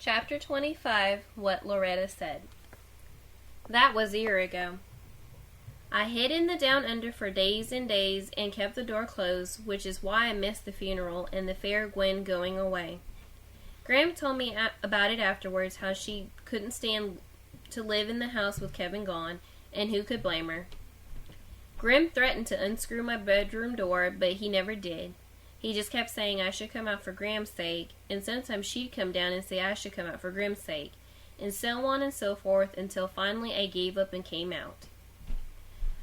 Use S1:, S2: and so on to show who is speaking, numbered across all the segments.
S1: Chapter 25, What Loretta Said. That was a year ago. I hid in the Down Under for days and days and kept the door closed, which is why I missed the funeral and the fair Gwen going away. Graham told me about it afterwards, how she couldn't stand to live in the house with Kevin gone, and who could blame her. Grim threatened to unscrew my bedroom door, but he never did. He just kept saying I should come out for Graham's sake, and sometimes she'd come down and say I should come out for Grim's sake, and so on and so forth until finally I gave up and came out.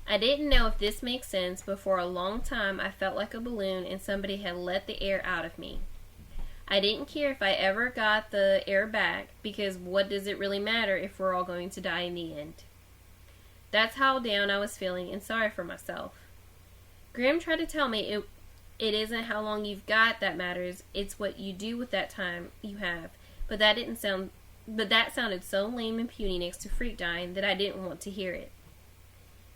S1: I didn't know if this makes sense, but for a long time I felt like a balloon and somebody had let the air out of me. I didn't care if I ever got the air back, because what does it really matter if we're all going to die in the end? That's how down I was feeling and sorry for myself. Graham tried to tell me it isn't how long you've got that matters, it's what you do with that time you have, but that sounded so lame and puny next to freak dying that I didn't want to hear it.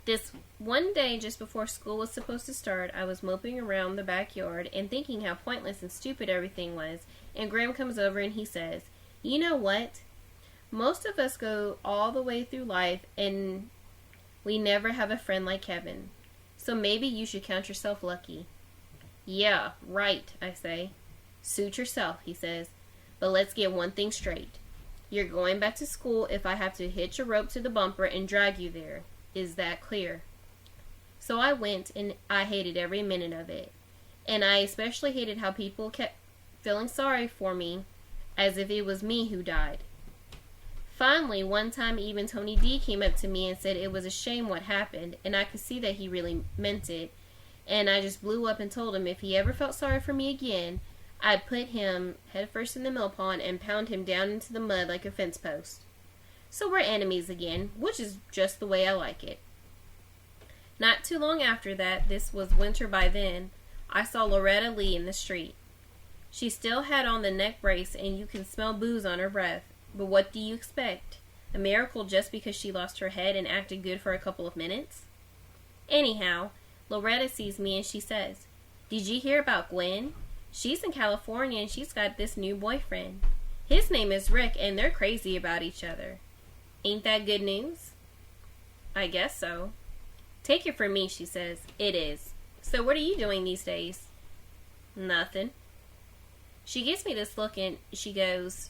S1: This one day just before school was supposed to start, I was moping around the backyard and thinking how pointless and stupid everything was, and Graham comes over and he says, "You know what? Most of us go all the way through life and we never have a friend like Kevin, so maybe you should count yourself lucky." "Yeah, right," I say. "Suit yourself," he says, "but let's get one thing straight. You're going back to school if I have to hitch a rope to the bumper and drag you there. Is that clear?" So I went, and I hated every minute of it. And I especially hated how people kept feeling sorry for me, as if it was me who died. Finally, one time even Tony D came up to me and said it was a shame what happened, and I could see that he really meant it. And I just blew up and told him if he ever felt sorry for me again, I'd put him headfirst in the mill pond and pound him down into the mud like a fence post. So we're enemies again, which is just the way I like it. Not too long after that, this was winter by then, I saw Loretta Lee in the street. She still had on the neck brace and you can smell booze on her breath, but what do you expect? A miracle just because she lost her head and acted good for a couple of minutes? Anyhow, Loretta sees me and she says, "Did you hear about Gwen? She's in California and she's got this new boyfriend. His name is Rick and they're crazy about each other. Ain't that good news?" "I guess so." "Take it from me," she says. "It is. So what are you doing these days?" "Nothing." She gives me this look and she goes,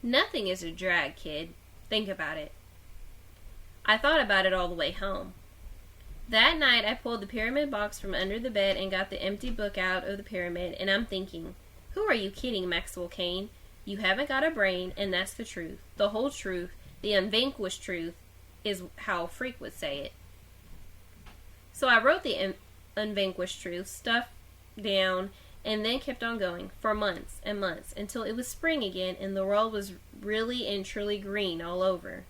S1: "Nothing is a drag, kid. Think about it." I thought about it all the way home. That night I pulled the pyramid box from under the bed and got the empty book out of the pyramid, and I'm thinking, who are you kidding, Maxwell Cain? You haven't got a brain, and that's the truth. The whole truth, the unvanquished truth, is how Freak would say it. So I wrote the unvanquished truth, stuff down, and then kept on going for months and months until it was spring again and the world was really and truly green all over.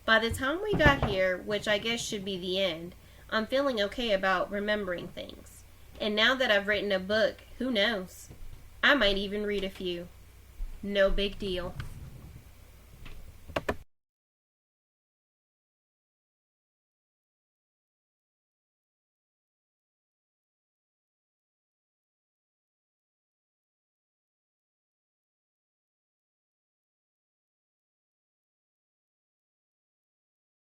S1: By the time we got here, which I guess should be the end, I'm feeling okay about remembering things. And now that I've written a book, who knows? I might even read a few. No big deal.